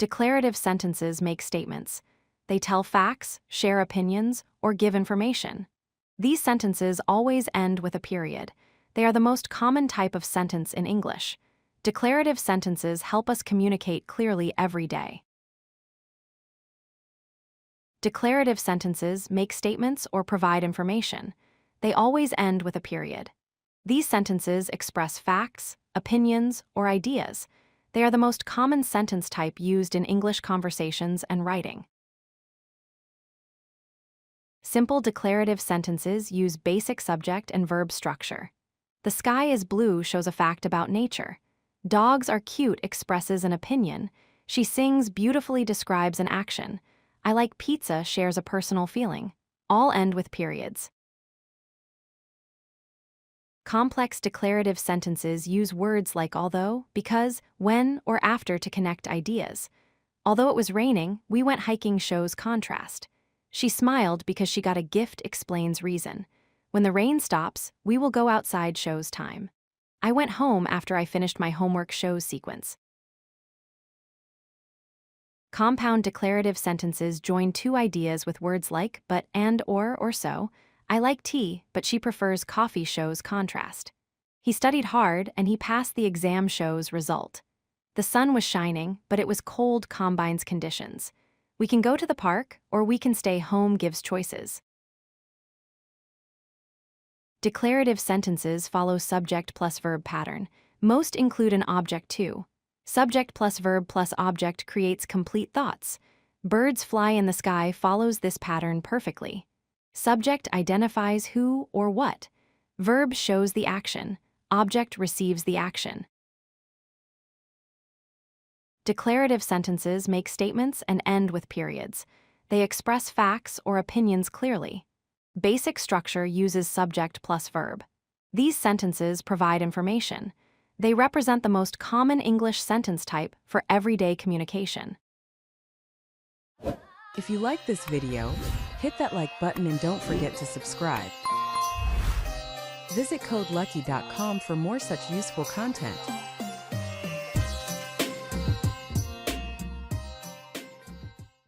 Declarative sentences make statements. They tell facts, share opinions, or give information. These sentences always end with a period. They are the most common type of sentence in English. Declarative sentences help us communicate clearly every day. Declarative sentences make statements or provide information. They always end with a period. These sentences express facts, opinions, or ideas. They are the most common sentence type used in English conversations and writing. Simple declarative sentences use basic subject and verb structure. The sky is blue shows a fact about nature. Dogs are cute expresses an opinion. She sings beautifully describes an action. I like pizza shares a personal feeling. All end with periods. Complex declarative sentences use words like although, because, when, or after to connect ideas. Although it was raining, we went hiking shows contrast. She smiled because she got a gift explains reason. When the rain stops, we will go outside shows time. I went home after I finished my homework shows sequence. Compound declarative sentences join two ideas with words like but, and, or so. I like tea, but she prefers coffee shows contrast. He studied hard and he passed the exam shows result. The sun was shining, but it was cold combines conditions. We can go to the park or we can stay home gives choices. Declarative sentences follow subject plus verb pattern. Most include an object too. Subject plus verb plus object creates complete thoughts. Birds fly in the sky follows this pattern perfectly. Subject identifies who or what. Verb shows the action. Object receives the action. Declarative sentences make statements and end with periods. They express facts or opinions clearly. Basic structure uses subject plus verb. These sentences provide information. They represent the most common English sentence type for everyday communication. If you like this video, hit that like button and don't forget to subscribe. Visit codelucky.com for more such useful content.